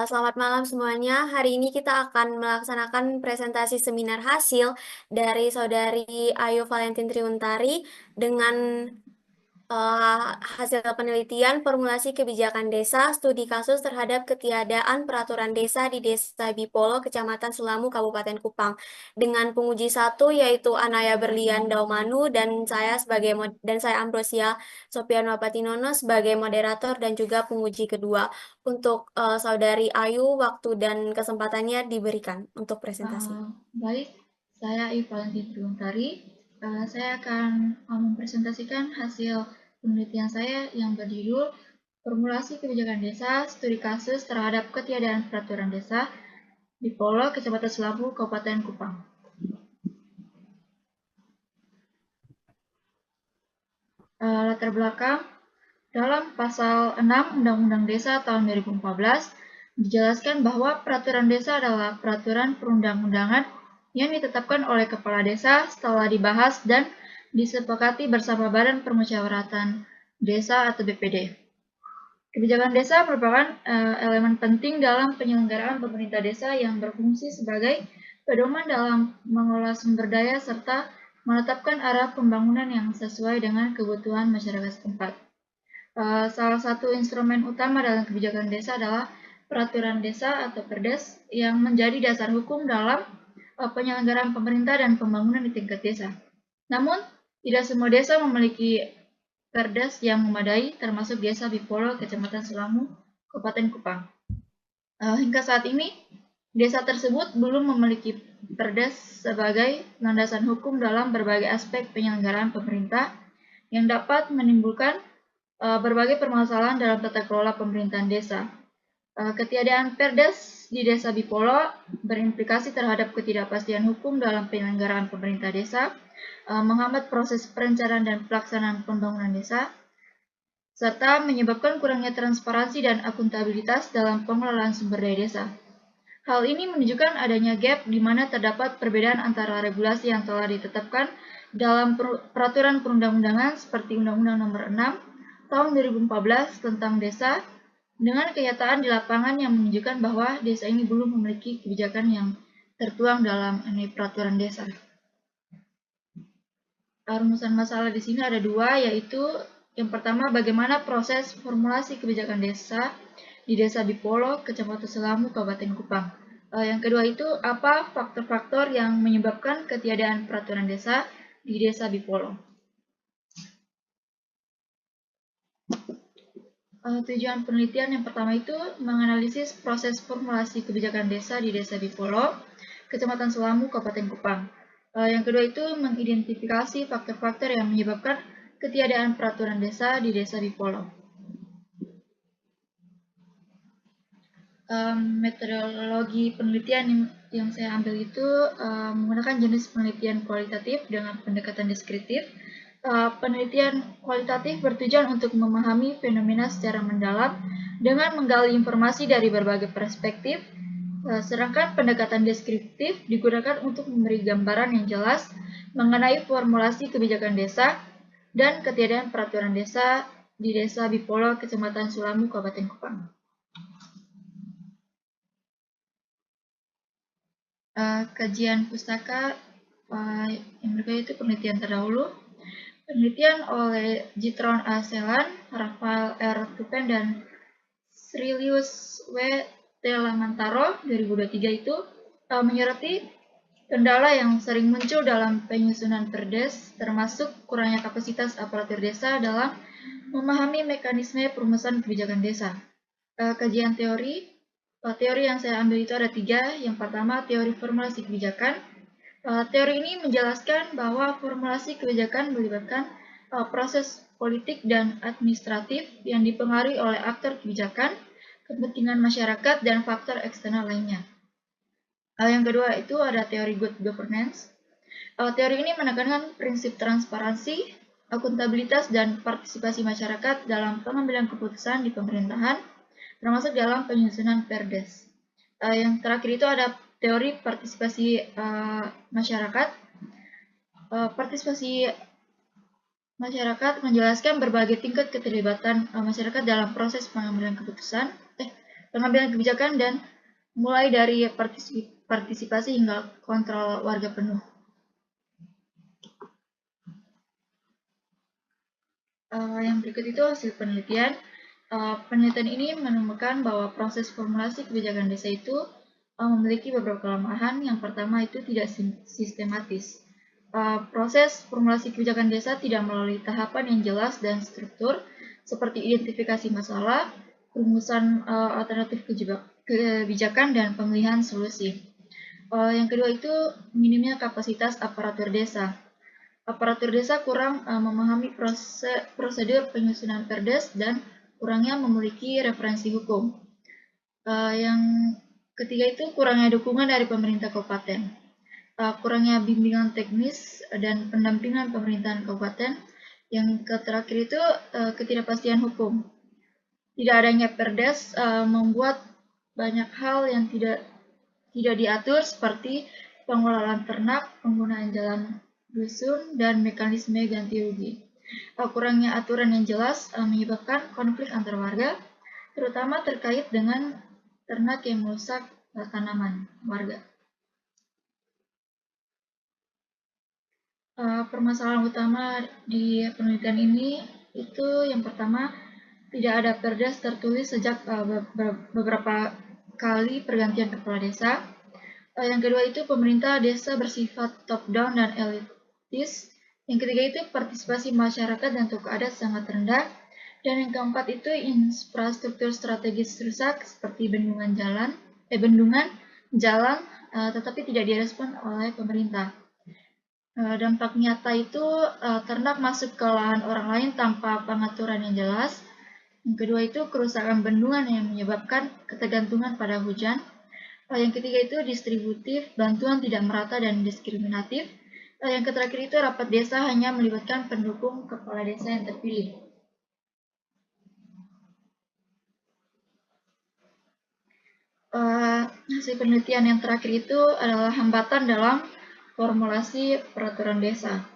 Selamat malam semuanya. Hari ini kita akan melaksanakan presentasi seminar hasil dari Saudari Ayu Valentin Triuntari dengan hasil penelitian formulasi kebijakan desa, studi kasus terhadap ketiadaan peraturan desa di Desa Bipolo, Kecamatan Selamu, Kabupaten Kupang. Dengan penguji satu yaitu Anaya Berlian Daumanu dan saya Ambrosia Sopianwa Patinono sebagai moderator dan juga penguji kedua. Untuk Saudari Ayu, waktu dan kesempatannya diberikan untuk presentasi. Baik, saya Ivalenti Triuntari. Saya akan mempresentasikan hasil penelitian saya yang berjudul Formulasi Kebijakan Desa, Studi Kasus Terhadap Ketiadaan Peraturan Desa di Polo, Kecamatan Selabu, Kabupaten Kupang. Latar belakang, dalam pasal 6 Undang-Undang Desa tahun 2014, dijelaskan bahwa peraturan desa adalah peraturan perundang-undangan yang ditetapkan oleh kepala desa setelah dibahas dan disepakati bersama Badan Permusyawaratan Desa atau BPD. Kebijakan desa merupakan elemen penting dalam penyelenggaraan pemerintah desa yang berfungsi sebagai pedoman dalam mengelola sumber daya serta menetapkan arah pembangunan yang sesuai dengan kebutuhan masyarakat setempat. Salah satu instrumen utama dalam kebijakan desa adalah peraturan desa atau Perdes yang menjadi dasar hukum dalam penyelenggaraan pemerintah dan pembangunan di tingkat desa. Namun, tidak semua desa memiliki Perdes yang memadai, termasuk Desa Bipolo, Kecamatan Selamu, Kabupaten Kupang. Hingga saat ini, desa tersebut belum memiliki Perdes sebagai landasan hukum dalam berbagai aspek penyelenggaraan pemerintah yang dapat menimbulkan berbagai permasalahan dalam tata kelola pemerintahan desa. Ketiadaan Perdes di Desa Bipolo berimplikasi terhadap ketidakpastian hukum dalam penyelenggaraan pemerintah desa, menghambat proses perencanaan dan pelaksanaan pembangunan desa, serta menyebabkan kurangnya transparansi dan akuntabilitas dalam pengelolaan sumber daya desa. Hal ini menunjukkan adanya gap di mana terdapat perbedaan antara regulasi yang telah ditetapkan dalam peraturan perundang-undangan seperti Undang-Undang Nomor 6 Tahun 2014 tentang desa dengan kenyataan di lapangan yang menunjukkan bahwa desa ini belum memiliki kebijakan yang tertuang dalam peraturan desa. Rumusan masalah di sini ada dua, yaitu yang pertama bagaimana proses formulasi kebijakan desa di Desa Bipolo, Kecamatan Selamu, Kabupaten Kupang. Yang kedua itu apa faktor-faktor yang menyebabkan ketiadaan peraturan desa di Desa Bipolo. Tujuan penelitian yang pertama itu menganalisis proses formulasi kebijakan desa di Desa Bipolo, Kecamatan Selamu, Kabupaten Kupang. Yang kedua itu mengidentifikasi faktor-faktor yang menyebabkan ketiadaan peraturan desa di Desa Bipolo. Metodologi penelitian yang saya ambil itu menggunakan jenis penelitian kualitatif dengan pendekatan deskriptif. Penelitian kualitatif bertujuan untuk memahami fenomena secara mendalam dengan menggali informasi dari berbagai perspektif, sedangkan pendekatan deskriptif digunakan untuk memberi gambaran yang jelas mengenai formulasi kebijakan desa dan ketiadaan peraturan desa di Desa Bipolo, Kecamatan Sulamu, Kabupaten Kupang. Kajian pustaka yang berikut itu penelitian terdahulu. Penelitian oleh Jitron A. Selan, Rafael R. Tupen, dan Srilius W. Telamantaro 2023 itu menyoroti kendala yang sering muncul dalam penyusunan Perdes, termasuk kurangnya kapasitas aparatur desa dalam memahami mekanisme perumusan kebijakan desa. Kajian teori yang saya ambil itu ada 3. Yang pertama, teori formulasi kebijakan. Teori ini menjelaskan bahwa formulasi kebijakan melibatkan proses politik dan administratif yang dipengaruhi oleh aktor kebijakan, kepentingan masyarakat, dan faktor eksternal lainnya. Yang kedua itu ada teori good governance. Teori ini menekankan prinsip transparansi, akuntabilitas, dan partisipasi masyarakat dalam pengambilan keputusan di pemerintahan, termasuk dalam penyusunan Perdes. Yang terakhir itu ada teori partisipasi masyarakat. Partisipasi masyarakat menjelaskan berbagai tingkat keterlibatan masyarakat dalam proses pengambilan keputusan. pengambilan kebijakan dan mulai dari partisipasi hingga kontrol warga penuh. Yang berikut itu hasil penelitian. Penelitian ini menemukan bahwa proses formulasi kebijakan desa itu memiliki beberapa kelemahan. Yang pertama itu tidak sistematis. Proses formulasi kebijakan desa tidak melalui tahapan yang jelas dan struktur, seperti identifikasi masalah, rumusan alternatif kebijakan, dan pemilihan solusi. Yang kedua itu minimnya kapasitas aparatur desa. Aparatur desa kurang memahami prosedur penyusunan perdes dan kurangnya memiliki referensi hukum. Yang ketiga itu kurangnya dukungan dari pemerintah kabupaten. Kurangnya bimbingan teknis dan pendampingan pemerintahan kabupaten. Yang terakhir itu ketidakpastian hukum. Tidak adanya perdes membuat banyak hal yang tidak diatur, seperti pengelolaan ternak, penggunaan jalan dusun, dan mekanisme ganti rugi. Kurangnya aturan yang jelas menyebabkan konflik antar warga, terutama terkait dengan ternak yang merusak tanaman warga. Permasalahan utama di penelitian ini itu yang pertama, tidak ada perdes tertulis sejak beberapa kali pergantian kepala desa. Yang kedua itu pemerintah desa bersifat top down dan elitis. Yang ketiga itu partisipasi masyarakat dan tokoh adat sangat rendah. Dan yang keempat itu infrastruktur strategis rusak seperti bendungan, jalan, tetapi tidak direspon oleh pemerintah. Dampak nyata itu ternak masuk ke lahan orang lain tanpa pengaturan yang jelas. Yang kedua itu kerusakan bendungan yang menyebabkan ketergantungan pada hujan. Yang ketiga itu distributif, bantuan tidak merata dan diskriminatif. Yang terakhir itu rapat desa hanya melibatkan pendukung kepala desa yang terpilih. Hasil penelitian yang terakhir itu adalah hambatan dalam formulasi peraturan desa.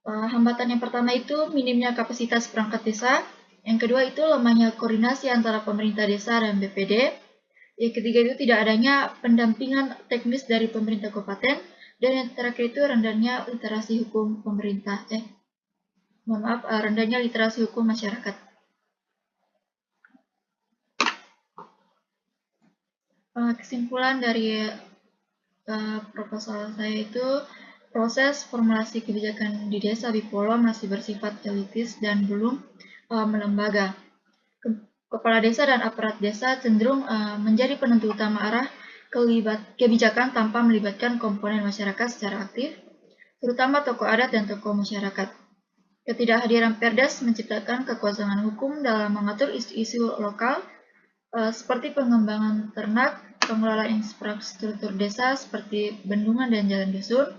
Hambatan yang pertama itu minimnya kapasitas perangkat desa. Yang kedua itu lemahnya koordinasi antara pemerintah desa dan BPD. Yang ketiga itu tidak adanya pendampingan teknis dari pemerintah kabupaten. Dan yang terakhir itu rendahnya literasi hukum pemerintah. Rendahnya literasi hukum masyarakat. Kesimpulan dari proposal saya itu, proses formulasi kebijakan di Desa Bipolo masih bersifat elitis dan belum melembaga. Kepala desa dan aparat desa cenderung menjadi penentu utama arah kebijakan tanpa melibatkan komponen masyarakat secara aktif, terutama tokoh adat dan tokoh masyarakat. Ketidakhadiran Perdes menciptakan kekosongan hukum dalam mengatur isu-isu lokal, seperti pengembangan ternak, pengelolaan infrastruktur desa seperti bendungan dan jalan dusun,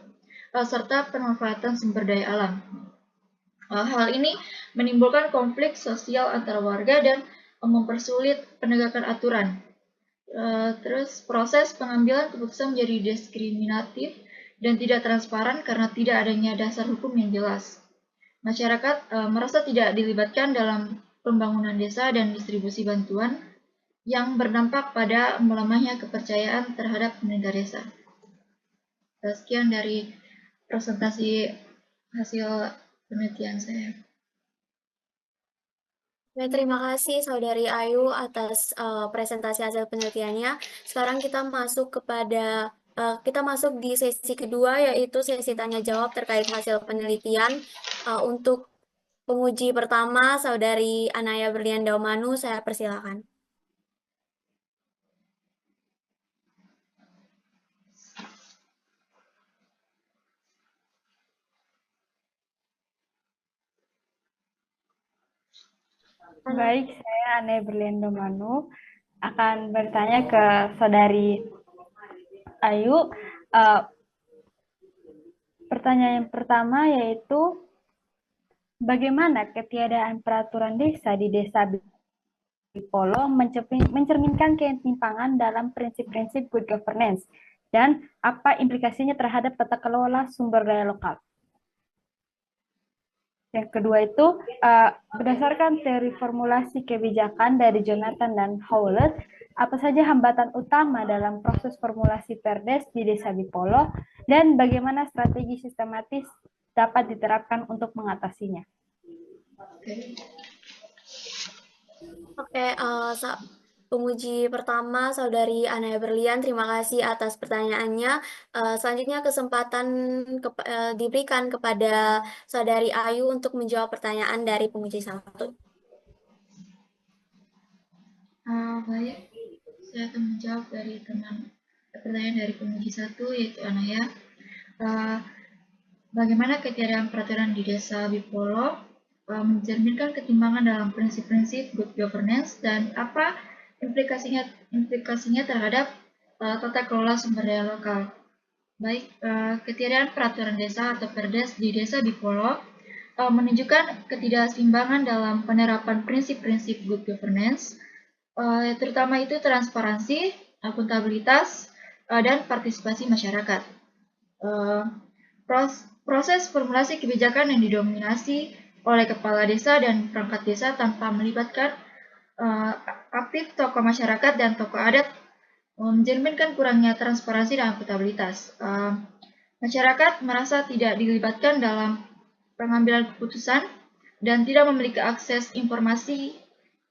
serta pemanfaatan sumber daya alam. Hal ini menimbulkan konflik sosial antara warga dan mempersulit penegakan aturan. Terus proses pengambilan keputusan menjadi diskriminatif dan tidak transparan karena tidak adanya dasar hukum yang jelas. Masyarakat merasa tidak dilibatkan dalam pembangunan desa dan distribusi bantuan, yang berdampak pada melemahnya kepercayaan terhadap pemerintah desa. Sekian dari presentasi hasil penelitian saya. Terima kasih Saudari Ayu atas presentasi hasil penelitiannya. Sekarang kita masuk di sesi kedua, yaitu sesi tanya jawab terkait hasil penelitian. Untuk penguji pertama, Saudari Anaya Berlian Daumanu, saya persilakan. Baik, saya Anaya Berlian Daumanu akan bertanya ke Saudari Ayu. Pertanyaan yang pertama yaitu, bagaimana ketiadaan peraturan desa di Desa Bipolo mencerminkan ketimpangan dalam prinsip-prinsip good governance, dan apa implikasinya terhadap tata kelola sumber daya lokal? Yang kedua itu berdasarkan teori formulasi kebijakan dari Jonathan dan Howlett, apa saja hambatan utama dalam proses formulasi Perdes di Desa Bipolo dan bagaimana strategi sistematis dapat diterapkan untuk mengatasinya. Oke, penguji pertama, Saudari Anaya Berlian, terima kasih atas pertanyaannya. Selanjutnya kesempatan diberikan kepada Saudari Ayu untuk menjawab pertanyaan dari penguji 1. Baik, saya akan menjawab dari pertanyaan dari penguji 1, yaitu Anaya. Bagaimana ketiadaan peraturan di Desa Bipolo mencerminkan ketimbangan dalam prinsip-prinsip good governance dan apa implikasinya terhadap tata kelola sumber daya lokal. Baik, ketiadaan peraturan desa atau Perdes di Desa Bipolo menunjukkan ketidakseimbangan dalam penerapan prinsip-prinsip good governance, terutama itu transparansi, akuntabilitas, dan partisipasi masyarakat. Proses formulasi kebijakan yang didominasi oleh kepala desa dan perangkat desa tanpa melibatkan aktif tokoh masyarakat dan tokoh adat mencerminkan kurangnya transparansi dan akuntabilitas. Masyarakat merasa tidak dilibatkan dalam pengambilan keputusan dan tidak memiliki akses informasi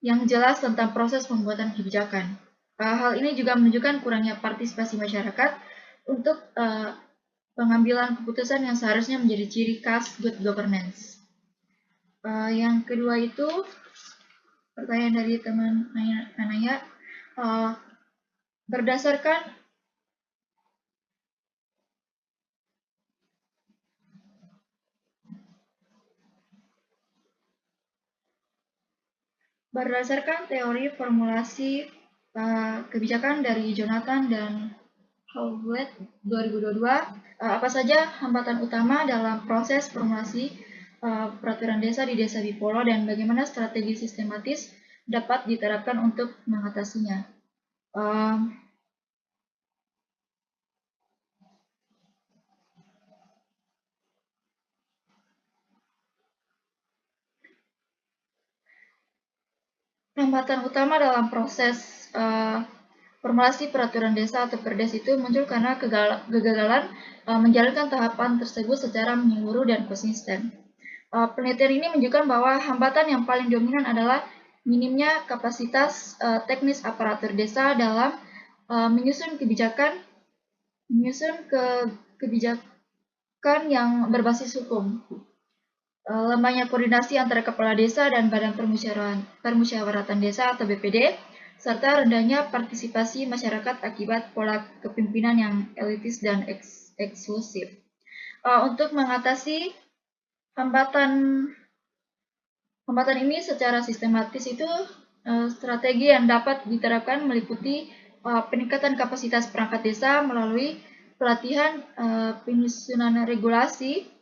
yang jelas tentang proses pembuatan kebijakan. Hal ini juga menunjukkan kurangnya partisipasi masyarakat untuk pengambilan keputusan yang seharusnya menjadi ciri khas good governance. Yang kedua itu pertanyaan dari teman Anaya, berdasarkan teori formulasi kebijakan dari Jonathan dan Howlett 2022, apa saja hambatan utama dalam proses formulasi peraturan desa di Desa Bipolo dan bagaimana strategi sistematis dapat diterapkan untuk mengatasinya. Hambatan utama dalam proses formulasi peraturan desa atau Perdes itu muncul karena kegagalan menjalankan tahapan tersebut secara menyeluruh dan konsisten. Penelitian ini menunjukkan bahwa hambatan yang paling dominan adalah minimnya kapasitas teknis aparatur desa dalam menyusun kebijakan yang berbasis hukum. Lemahnya koordinasi antara kepala desa dan Badan Permusyawaratan Desa atau BPD, serta rendahnya partisipasi masyarakat akibat pola kepemimpinan yang elitis dan eksklusif. Untuk mengatasi hambatan ini secara sistematis itu, strategi yang dapat diterapkan meliputi peningkatan kapasitas perangkat desa melalui pelatihan, penyusunan regulasi,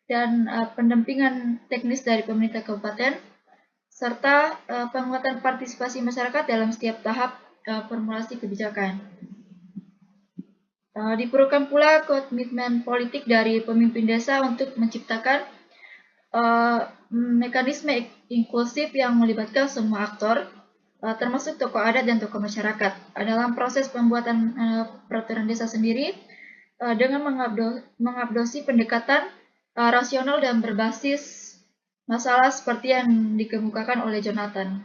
dan pendampingan teknis dari pemerintah kabupaten, serta penguatan partisipasi masyarakat dalam setiap tahap formulasi kebijakan. Diperlukan pula komitmen politik dari pemimpin desa untuk menciptakan mekanisme inklusif yang melibatkan semua aktor, termasuk tokoh adat dan tokoh masyarakat. Dalam proses pembuatan peraturan desa sendiri, dengan mengabdosi pendekatan rasional dan berbasis masalah seperti yang dikemukakan oleh Jonathan.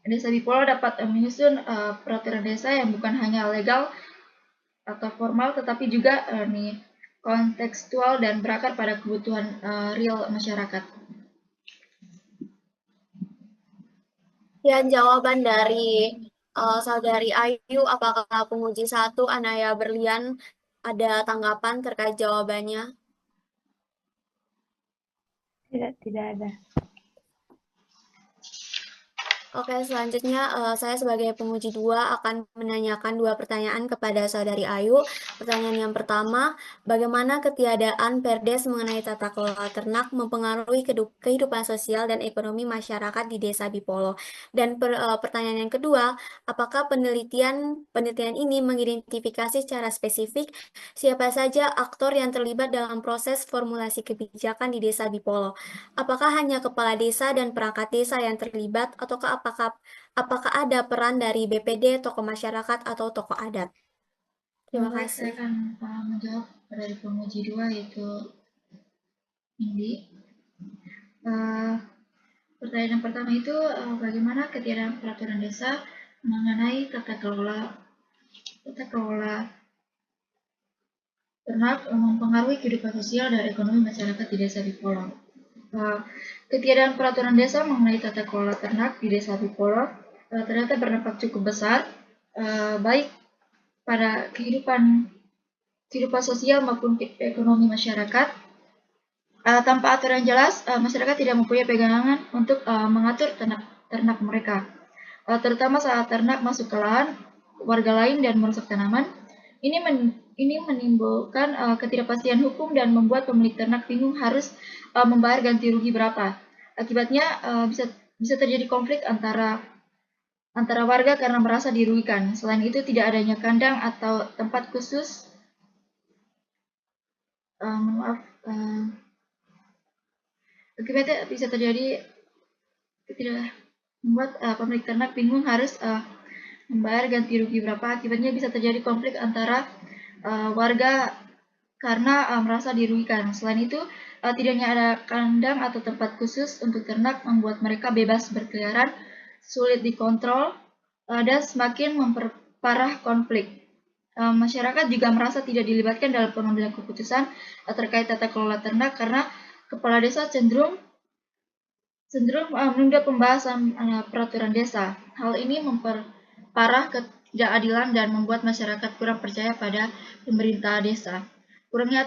Desa Bipolo dapat menyusun peraturan desa yang bukan hanya legal atau formal, tetapi juga kontekstual dan berakar pada kebutuhan real masyarakat. Dan jawaban dari Saudari Ayu, apakah penguji 1 Anaya Berlian ada tanggapan terkait jawabannya? Tidak ada. Oke, selanjutnya saya sebagai penguji 2 akan menanyakan 2 pertanyaan kepada Saudari Ayu. Pertanyaan yang pertama, bagaimana ketiadaan Perdes mengenai tata kelola ternak mempengaruhi kehidupan sosial dan ekonomi masyarakat di Desa Bipolo? Dan pertanyaan yang kedua, apakah penelitian ini mengidentifikasi secara spesifik siapa saja aktor yang terlibat dalam proses formulasi kebijakan di Desa Bipolo? Apakah hanya kepala desa dan perangkat desa yang terlibat, ataukah apakah ada peran dari BPD, tokoh masyarakat, atau tokoh adat? Terima Baik, saya kasih. akan menjawab dari penguji 2 yaitu Indi. Eh, Pertanyaan yang pertama itu bagaimana ketiadaan peraturan desa mengenai tata kelola ternak mempengaruhi kehidupan sosial dan ekonomi masyarakat di Desa Bipolo. Ketiadaan peraturan desa mengenai tata kelola ternak di Desa Bipolo ternyata berdampak cukup besar, baik pada kehidupan sosial maupun ekonomi masyarakat. Tanpa aturan jelas, masyarakat tidak mempunyai pegangan untuk mengatur ternak mereka, terutama saat ternak masuk ke lahan warga lain dan merusak tanaman. Ini menimbulkan ketidakpastian hukum dan membuat pemilik ternak bingung harus membayar ganti rugi berapa. Akibatnya bisa terjadi konflik antara warga karena merasa dirugikan. Selain itu, tidak adanya kandang atau tempat khusus. Maaf. Akibatnya bisa terjadi membuat pemilik ternak bingung harus membayar ganti rugi berapa. Akibatnya bisa terjadi konflik antara warga karena merasa dirugikan. Selain itu, tidaknya ada kandang atau tempat khusus untuk ternak membuat mereka bebas berkeliaran, sulit dikontrol, dan semakin memperparah konflik. Masyarakat juga merasa tidak dilibatkan dalam pengambilan keputusan terkait tata kelola ternak karena kepala desa cenderung menunda pembahasan peraturan desa. Hal ini memperparah ketidakadilan dan membuat masyarakat kurang percaya pada pemerintah desa. Kurangnya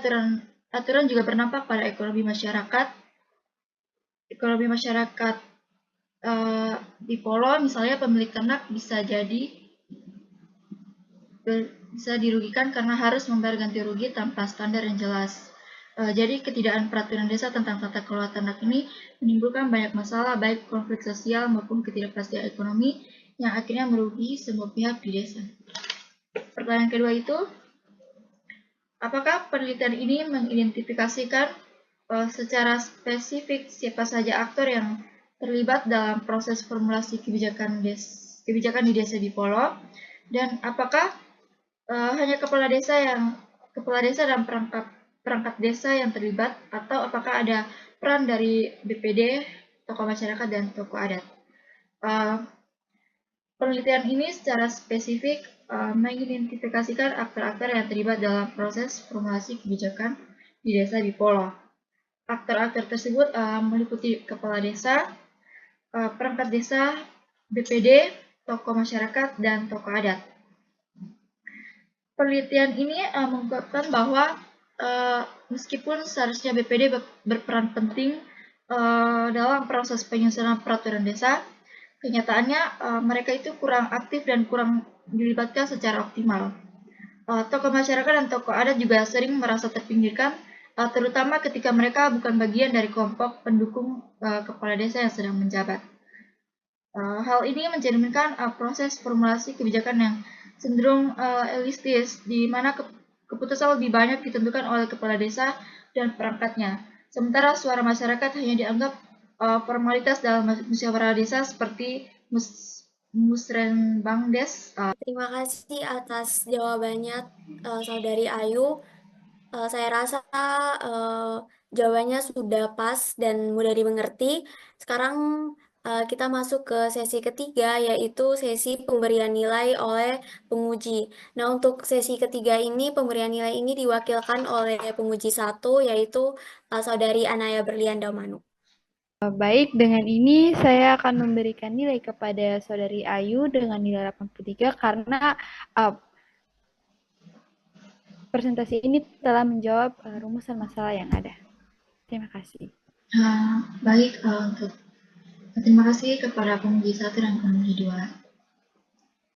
aturan juga berdampak pada ekonomi masyarakat. Ekonomi masyarakat di Polo, misalnya pemilik ternak bisa dirugikan karena harus membayar ganti rugi tanpa standar yang jelas. Jadi ketidakadaan peraturan desa tentang tata kelola ternak ini menimbulkan banyak masalah, baik konflik sosial maupun ketidakpastian ekonomi yang akhirnya merugi semua pihak di desa. Pertanyaan kedua itu, apakah penelitian ini mengidentifikasikan secara spesifik siapa saja aktor yang terlibat dalam proses formulasi kebijakan di Desa Bipolo, dan apakah hanya kepala desa dan perangkat desa yang terlibat, atau apakah ada peran dari BPD, tokoh masyarakat, dan tokoh adat? Penelitian ini secara spesifik mengidentifikasikan aktor-aktor yang terlibat dalam proses formulasi kebijakan di Desa Bipolo. Aktor-aktor tersebut meliputi kepala desa, perangkat desa, BPD, tokoh masyarakat, dan tokoh adat. Penelitian ini mengungkapkan bahwa meskipun seharusnya BPD berperan penting dalam proses penyusunan peraturan desa, kenyataannya mereka itu kurang aktif dan kurang dilibatkan secara optimal. Tokoh masyarakat dan tokoh adat juga sering merasa terpinggirkan, terutama ketika mereka bukan bagian dari kelompok pendukung kepala desa yang sedang menjabat. Hal ini mencerminkan proses formulasi kebijakan yang cenderung elitis, di mana keputusan lebih banyak ditentukan oleh kepala desa dan perangkatnya, sementara suara masyarakat hanya dianggap formalitas dalam musyawarah desa seperti musrenbangdes. Terima kasih atas jawabannya, Saudari Ayu. Saya rasa jawabannya sudah pas dan mudah dimengerti. Sekarang kita masuk ke sesi ketiga, yaitu sesi pemberian nilai oleh penguji. Nah, untuk sesi ketiga ini, pemberian nilai ini diwakilkan oleh penguji 1, yaitu Saudari Anaya Berlian Daumanu. Baik, dengan ini saya akan memberikan nilai kepada Saudari Ayu dengan nilai 83 karena presentasi ini telah menjawab rumusan masalah yang ada. Terima kasih. Baik, untuk Terima kasih kepada penguji 1 dan penguji 2.